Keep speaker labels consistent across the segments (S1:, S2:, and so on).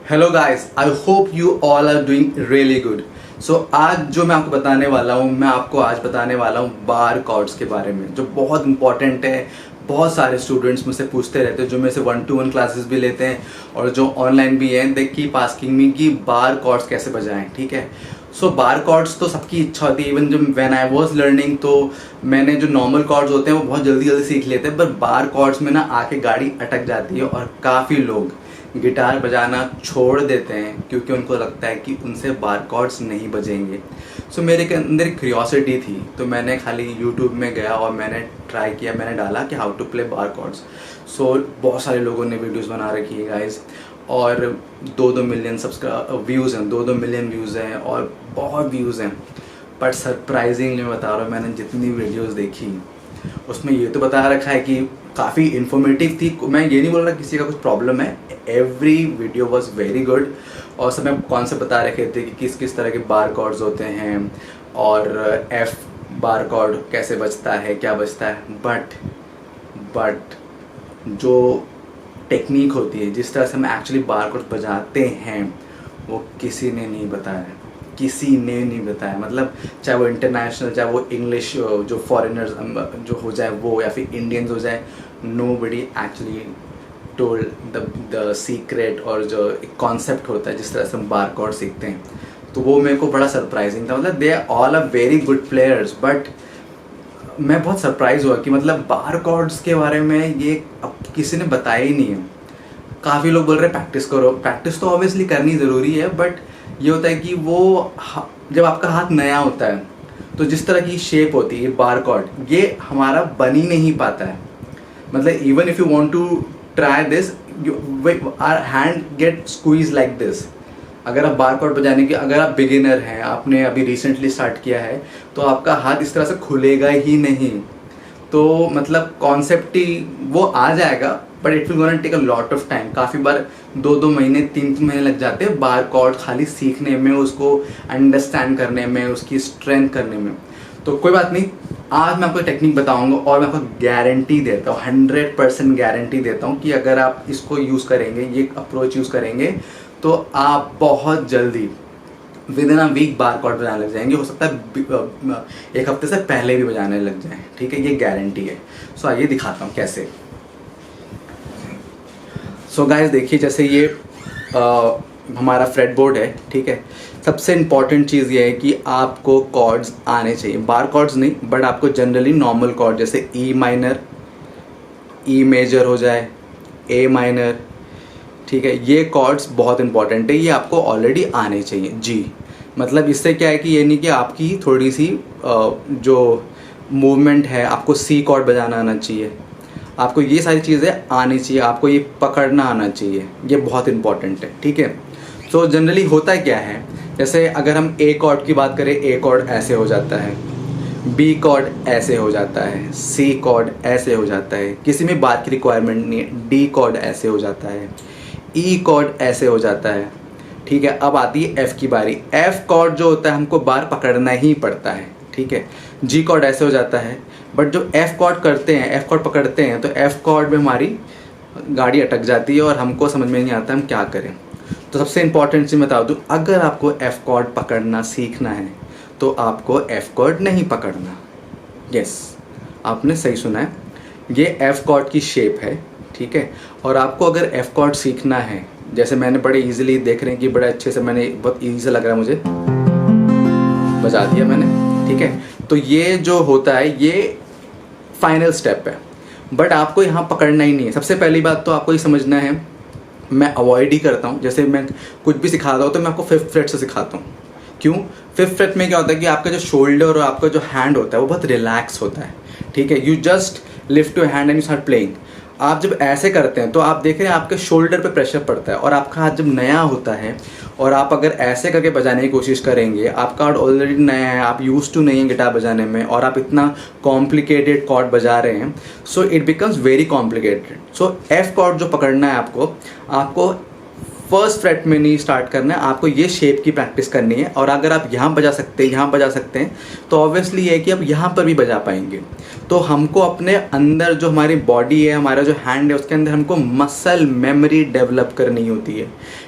S1: Hello guys, I hope you all are doing really good. So आज जो मैं आपको बताने वाला हूँ, मैं आपको आज बताने वाला हूँ बार कॉर्ड्स के बारे में, जो बहुत इंपॉर्टेंट है। बहुत सारे स्टूडेंट्स मुझसे पूछते रहते हैं, जो मेरे से 1-to-1 क्लासेस भी लेते हैं और जो ऑनलाइन भी हैं। दे कीप आस्किंग मी कि बार कॉर्ड्स कैसे बजाएं। ठीक है, सो बार कॉर्ड्स तो सबकी इच्छा होती है। इवन जब व्हेन आई वाज लर्निंग, तो मैंने जो नॉर्मल कॉर्ड्स होते हैं वो बहुत जल्दी जल्दी सीख लेते हैं, पर बार कॉर्ड्स में ना आके गाड़ी अटक जाती है और काफ़ी लोग गिटार बजाना छोड़ देते हैं क्योंकि उनको लगता है कि उनसे बार कॉर्ड्स नहीं बजेंगे। सो मेरे के अंदर क्यूरियोसिटी थी, तो मैंने खाली यूट्यूब में गया और मैंने ट्राई किया। मैंने डाला कि how to play bar chords. So बहुत सारे लोगों ने वीडियोस बना रखी है गाइस, और 2-2 मिलियन व्यूज़ हैं, 2-2 मिलियन व्यूज़ हैं और बहुत व्यूज़ हैं। बट सरप्राइजिंगली मैं बता रहा हूँ, मैंने जितनी वीडियोस देखी उसमें ये तो बता रखा है कि काफ़ी इन्फॉर्मेटिव थी। मैं ये नहीं बोल रहा किसी का कुछ प्रॉब्लम है, every video was very good. और सब में कॉन्सेप्ट बता रखे थे कि किस किस तरह के बार कॉर्ड्स होते हैं और एफ बार कॉर्ड कैसे बजता है, क्या बजता है। बट जो टेक्निक होती है, जिस तरह से हम एक्चुअली बार कॉर्ड्स बजाते हैं, वो किसी ने नहीं बताया। किसी ने नहीं बताया, मतलब चाहे वो इंटरनेशनल, चाहे वो इंग्लिश जो फॉरेनर्स जो हो जाए वो, या फिर इंडियंस हो जाए, nobody actually told the secret और जो एक कॉन्सेप्ट होता है जिस तरह से हम बार कॉर्ड सीखते हैं। तो वो मेरे को बड़ा सरप्राइजिंग था। मतलब they are all are very good players, but मैं बहुत सरप्राइज हुआ कि मतलब बार कॉर्ड्स के बारे में ये अब किसी ने बताया ही नहीं है। काफ़ी लोग बोल रहे हैं प्रैक्टिस करो। प्रैक्टिस तो ऑब्वियसली करनी ज़रूरी है, बट ये होता है कि वो जब आपका हाथ नया होता है तो जिस तरह की शेप होती है बार कॉर्ड, ये हमारा बन ही नहीं पाता है। मतलब even if you want to try this, our hand get squeeze like this. अगर आप बार कॉर्ड बजाने के, अगर आप बिगिनर हैं, आपने अभी रिसेंटली स्टार्ट किया है, तो आपका हाथ इस तरह से खुलेगा ही नहीं। तो मतलब कॉन्सेप्ट ही वो आ जाएगा, but it will gonna take a lot of time. काफ़ी बार 2-2 महीने 3-3 महीने लग जाते हैं बार कॉर्ड खाली सीखने में, उसको अंडरस्टैंड करने में, उसकी स्ट्रेंथ करने में। तो कोई बात नहीं, आज मैं आपको टेक्निक बताऊंगा और मैं आपको गारंटी देता हूँ, 100% गारंटी देता हूँ कि अगर आप इसको यूज़ करेंगे, ये अप्रोच यूज़ करेंगे, तो आप बहुत जल्दी within a week bar chord बजाने लग जाएंगे। हो सकता है एक हफ्ते से पहले भी बजाने लग जाएं। ठीक है, ये गारंटी है। सो आइए दिखाता हूँ कैसे। सो गाइस देखिए, जैसे ये हमारा फ्रेट बोर्ड है। ठीक है, सबसे इम्पॉर्टेंट चीज़ ये है कि आपको कॉर्ड्स आने चाहिए। बार कॉर्ड्स नहीं, बट आपको जनरली नॉर्मल कॉर्ड, जैसे ई माइनर, ई मेजर हो जाए, ए माइनर। ठीक है, ये कॉर्ड्स बहुत इंपॉर्टेंट है, ये आपको ऑलरेडी आने चाहिए। जी, मतलब इससे क्या है कि ये नहीं कि आपकी थोड़ी सी जो मूवमेंट है, आपको सी कॉर्ड बजाना आना चाहिए, आपको ये सारी चीज़ें आनी चाहिए, आपको ये पकड़ना आना चाहिए। ये बहुत इंपॉर्टेंट है। ठीक है, तो जनरली होता क्या है, जैसे अगर हम ए कॉर्ड की बात करें, ए कॉर्ड ऐसे हो जाता है, बी कॉर्ड ऐसे हो जाता है, सी कॉर्ड ऐसे हो जाता है, किसी में बात की रिक्वायरमेंट नहीं है, डी कॉर्ड ऐसे हो जाता है, ई कॉर्ड ऐसे हो जाता है। ठीक है, अब आती है एफ की बारी। एफ कॉर्ड जो होता है हमको बार पकड़ना ही पड़ता है। ठीक है, जी कॉर्ड ऐसे हो जाता है, बट जो एफ कॉर्ड करते हैं, एफ कॉर्ड पकड़ते हैं, तो एफ कॉर्ड में हमारी गाड़ी अटक जाती है और हमको समझ में नहीं आता हम क्या करें। तो सबसे इंपॉर्टेंट चीज़ बता दूँ, अगर आपको एफ कॉर्ड पकड़ना सीखना है तो आपको एफ कॉर्ड नहीं पकड़ना। यस, आपने सही सुना है, ये एफ कॉर्ड की शेप है। ठीक है, और आपको अगर एफ कॉर्ड सीखना है, जैसे मैंने बड़े इजीली देख रहे हैं कि बड़े अच्छे से, मैंने बहुत ईजी से लग रहा है मुझे, बजा दिया मैंने। ठीक है, तो ये जो होता है ये फाइनल स्टेप है, बट आपको यहाँ पकड़ना ही नहीं है। सबसे पहली बात तो आपको ये समझना है, मैं अवॉइड ही करता हूँ। जैसे मैं कुछ भी सिखाता हूँ तो मैं आपको 5th फ्रेट से सिखाता हूँ। क्यों? 5th फ्रेट में क्या होता है कि आपका जो शोल्डर और आपका जो हैंड होता है वो बहुत रिलैक्स होता है। ठीक है, you just lift your hand and you start playing. आप जब ऐसे करते हैं तो आप देख रहे हैं आपके शोल्डर पे प्रेशर पड़ता है, और आपका हाथ जब नया होता है और आप अगर ऐसे करके बजाने की कोशिश करेंगे, आपका हाथ ऑलरेडी नया है, आप यूज्ड टू नहीं है गिटार बजाने में, और आप इतना कॉम्प्लिकेटेड कॉर्ड बजा रहे हैं, so it becomes very complicated. So F chord जो पकड़ना है आपको फर्स्ट फ्रेट में नहीं स्टार्ट करना है, आपको ये शेप की प्रैक्टिस करनी है। और अगर आप यहाँ बजा सकते हैं, यहाँ बजा सकते हैं, तो ऑब्वियसली ये है कि आप यहाँ पर भी बजा पाएंगे। तो हमको अपने अंदर जो हमारी बॉडी है, हमारा जो हैंड है, उसके अंदर हमको मसल मेमोरी डेवलप करनी होती है,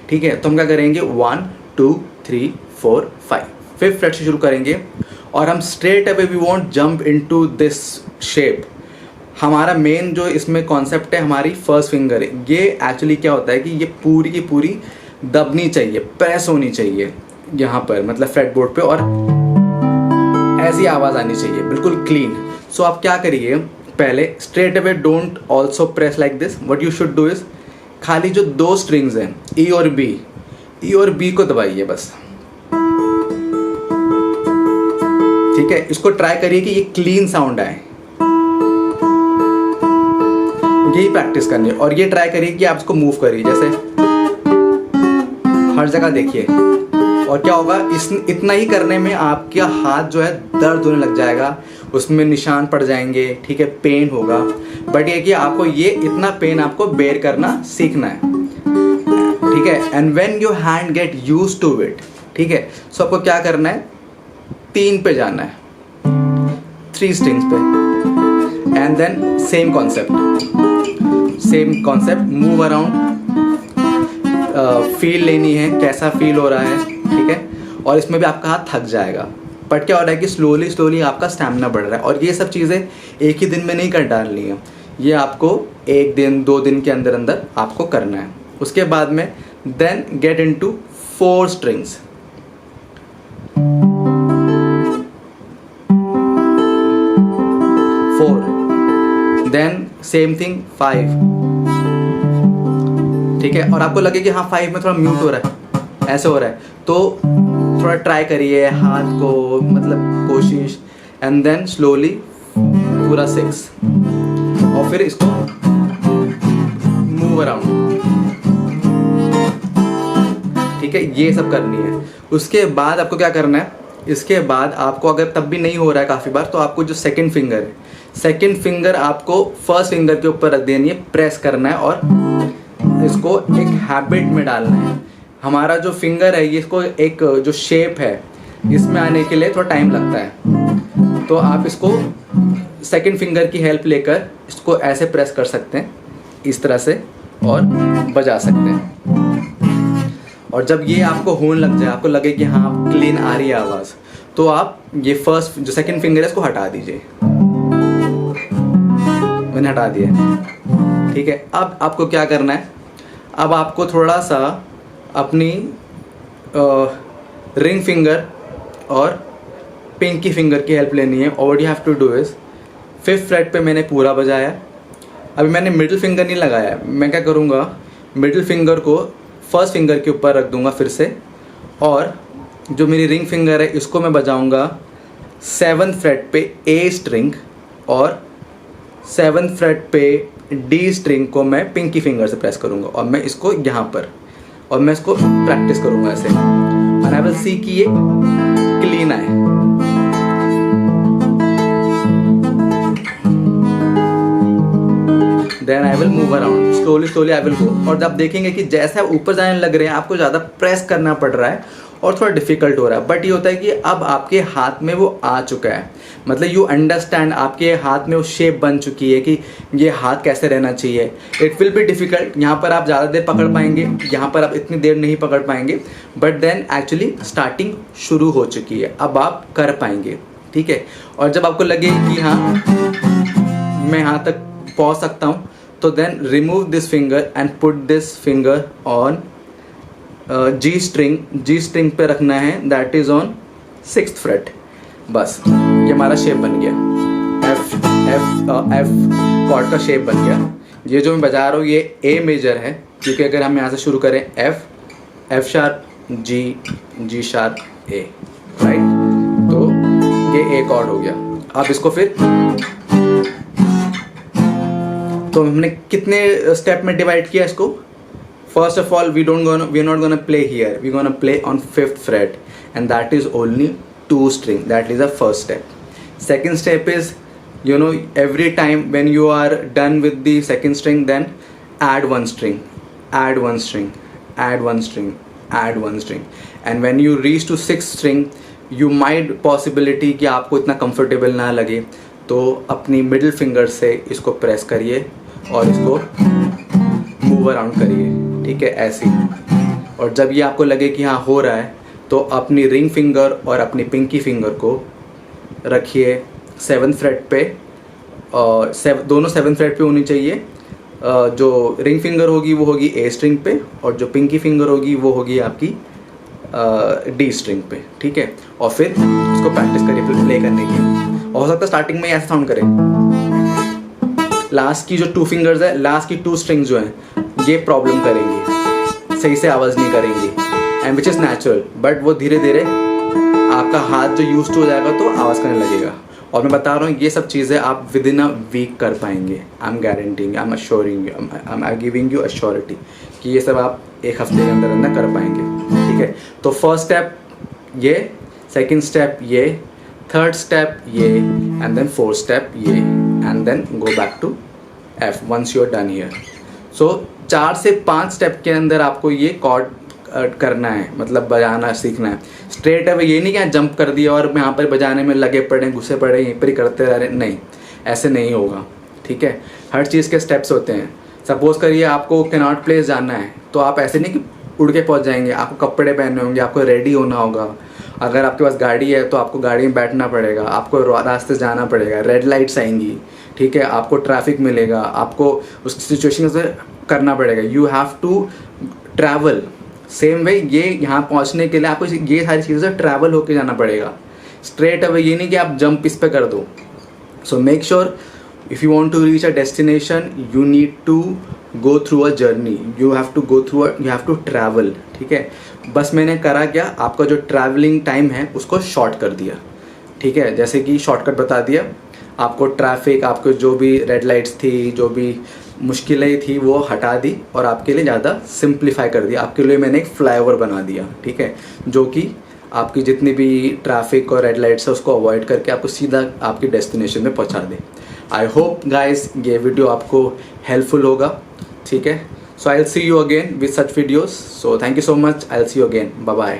S1: ठीक है। तो हम क्या करेंगे, 1 2 3 4 5, फिफ्थ फ्रेट से शुरू करेंगे और हम straight away we want jump into this shape. हमारा मेन जो इसमें कॉन्सेप्ट है, हमारी फर्स्ट फिंगर है, ये एक्चुअली क्या होता है कि ये पूरी की पूरी दबनी चाहिए, प्रेस होनी चाहिए यहाँ पर, मतलब फ्रेट बोर्ड पे, और ऐसी आवाज़ आनी चाहिए बिल्कुल क्लीन। सो आप क्या करिए, पहले straight away don't also press like this, what you should do is खाली जो 2 स्ट्रिंग्स हैं ई और बी को दबाइए बस, ठीक है। इसको ट्राई करिए कि ये क्लीन साउंड आए, यही प्रैक्टिस करनी है। और ये ट्राई करिए कि आप इसको मूव करिए, जैसे हर जगह देखिए, और क्या होगा, इतना ही करने में आपका हाथ जो है दर्द होने लग जाएगा, उसमें निशान पड़ जाएंगे, ठीक है, पेन होगा। बट ये कि आपको ये इतना पेन आपको बेयर करना सीखना है, ठीक है। And when your hand get used to it, ठीक है, सो आपको क्या करना है, 3 पे जाना है, 3 स्ट्रिंग्स पे, and then same concept move around, feel लेनी है, कैसा फील हो रहा है, ठीक है। और इसमें भी आपका हाथ थक जाएगा, बट क्या हो रहा है कि स्लोली आपका स्टैमिना बढ़ रहा है। और ये सब चीज़ें एक ही दिन में नहीं कर डालनी है, ये आपको 1 दिन 2 दिन के अंदर अंदर आपको करना है। उसके बाद में then get into 4 strings, then same thing 5, ठीक है। और आपको लगे कि हाँ 5 में थोड़ा म्यूट हो रहा है, ऐसे हो रहा है, तो थोड़ा ट्राई करिए हाथ को, मतलब कोशिश, एंड देन स्लोली पूरा 6, और फिर इसको मूव अराउंड, ठीक है। ये सब करनी है। उसके बाद आपको क्या करना है, इसके बाद आपको अगर तब भी नहीं हो रहा है काफ़ी बार, तो आपको जो सेकंड फिंगर है, सेकंड फिंगर आपको फर्स्ट फिंगर के ऊपर रख देनी है, प्रेस करना है और इसको एक हैबिट में डालना है। हमारा जो फिंगर है, ये इसको एक जो शेप है, इसमें आने के लिए थोड़ा टाइम लगता है। तो आप इसको सेकंड फिंगर की हेल्प लेकर इसको ऐसे प्रेस कर सकते हैं, इस तरह से, और बजा सकते हैं। और जब ये आपको होने लग जाए, आपको लगे कि हाँ क्लीन आ रही है आवाज़, तो आप ये फर्स्ट जो सेकंड फिंगर है इसको हटा दीजिए। मैंने हटा दिया, ठीक है। अब आपको क्या करना है, अब आपको थोड़ा सा अपनी रिंग फिंगर और पिंकी फिंगर की हेल्प लेनी है। और what you have to do is, 5th fret पे मैंने पूरा बजाया, अभी मैंने मिडिल फिंगर नहीं लगाया, मैं क्या करूँगा, मिडिल फिंगर को फर्स्ट फिंगर के ऊपर रख दूंगा फिर से, और जो मेरी रिंग फिंगर है इसको मैं बजाऊंगा 7th फ्रेट पे A स्ट्रिंग, और 7th फ्रेट पे D स्ट्रिंग को मैं पिंकी फिंगर से प्रेस करूंगा, और मैं इसको यहाँ पर, और मैं इसको प्रैक्टिस करूंगा ऐसे, और आई विल सी कि ये क्लीन आए। Then I will move around, slowly I will go. और जब देखेंगे कि जैसे आप ऊपर जाने लग रहे हैं, आपको ज़्यादा प्रेस करना पड़ रहा है और थोड़ा डिफिकल्ट हो रहा है, बट ये होता है कि अब आपके हाथ में वो आ चुका है, मतलब यू अंडरस्टैंड, आपके हाथ में वो शेप बन चुकी है कि ये हाथ कैसे रहना चाहिए। इट विल बी डिफिकल्ट, यहाँ पर आप ज़्यादा देर पकड़ पाएंगे, यहाँ पर आप इतनी देर नहीं पकड़ पाएंगे, बट देन एक्चुअली स्टार्टिंग शुरू हो चुकी है, अब आप कर पाएंगे, ठीक है। और जब आपको लगे कि हाँ मैं यहाँ तक पहुँच सकता हूँ, तो then remove this finger and put this finger on G string पे रखना है, that is on 6th freight. बस ये हमारा शेप बन गया, F कॉर्ड का शेप बन गया। ये जो मैं बजा रहा हूँ ये A मेजर है, क्योंकि अगर हम यहाँ से शुरू करें F sharp G sharp A, right, तो ये A कॉर्ड हो गया। अब इसको फिर, तो हमने कितने स्टेप में डिवाइड किया इसको, first of all we're not gonna play here, we're gonna play on 5th fret, and that is only 2 string. That is the first step. Second step is, you know, every time when you are done with the second string, then add one string, add one string, add one string, and when you reach to 6th string you might possibility कि आपको इतना comfortable ना लगे, तो अपनी middle finger से इसको press करिए और इसको मूव अराउंड करिए, ठीक है, ऐसे ही। और जब ये आपको लगे कि हाँ हो रहा है, तो अपनी रिंग फिंगर और अपनी पिंकी फिंगर को रखिए 7th फ्रेट पे, और दोनों 7th फ्रेट पे होनी चाहिए। जो रिंग फिंगर होगी वो होगी ए स्ट्रिंग पे, और जो पिंकी फिंगर होगी वो होगी आपकी डी स्ट्रिंग पे, ठीक है। और फिर इसको प्रैक्टिस करिए प्ले करने की। हो सकता है स्टार्टिंग में ऐसा साउंड करें, लास्ट की जो 2 फिंगर्स है, लास्ट की 2 स्ट्रिंग्स जो हैं ये प्रॉब्लम करेंगी, सही से आवाज़ नहीं करेंगी, and which is natural, but वो धीरे धीरे आपका हाथ जो यूज हो जाएगा तो आवाज़ करने लगेगा। और मैं बता रहा हूँ ये सब चीज़ें आप विद इन अ वीक कर पाएंगे। I am guaranteeing, I am assuring you, I am giving you assurity कि ये सब आप एक हफ्ते के अंदर अंदर कर पाएंगे, ठीक है। तो फर्स्ट स्टेप ये, सेकंड स्टेप ये, थर्ड स्टेप ये, एंड देन फोर्थ स्टेप ये, and then go back to F once you are done here. So 4 से 5 स्टेप के अंदर आपको ये कॉर्ड करना है, मतलब बजाना सीखना है। स्ट्रेट अवे ये नहीं कि जंप कर दिया और यहाँ पर बजाने में लगे पड़े, घुसे पड़े, यहीं पर ही करते रह रहे, नहीं, ऐसे नहीं होगा, ठीक है। हर चीज़ के स्टेप्स होते हैं। सपोज करिए आपको कैनॉट प्लेस जाना है, तो आप ऐसे नहीं कि उड़ के पहुँच जाएंगे, आपको कपड़े पहनने होंगे, आपको रेडी होना होगा। अगर आपके पास गाड़ी है तो आपको गाड़ी में बैठना पड़ेगा, आपको रास्ते से जाना पड़ेगा, रेड लाइट्स आएंगी, ठीक है, आपको ट्रैफिक मिलेगा, आपको उस सिचुएशन से करना पड़ेगा। You have to travel same way. ये यहाँ पहुँचने के लिए आपको ये सारी चीज़ों से ट्रैवल होके जाना पड़ेगा। स्ट्रेट अवे ये नहीं कि आप जंप इस पे कर दो। So make sure if you want to reach a destination you need to go through a journey, you have to travel, ठीक है। बस मैंने करा क्या, आपका जो ट्रैवलिंग टाइम है उसको शॉर्ट कर दिया, ठीक है। जैसे कि शॉर्टकट बता दिया आपको, ट्रैफिक, आपको जो भी रेड लाइट्स थी, जो भी मुश्किलें थी वो हटा दी और आपके लिए ज़्यादा सिंप्लीफाई कर दिया। आपके लिए मैंने एक फ्लाईओवर बना दिया, ठीक है, जो कि आपकी जितनी भी ट्रैफिक और रेड लाइट्स है उसको अवॉइड करके आपको सीधा आपकी डेस्टिनेशन में पहुंचा दे। आई होप गाइस ये वीडियो आपको हेल्पफुल होगा, ठीक है। So I will see you again with such videos. So thank you so much, I will see you again, bye bye.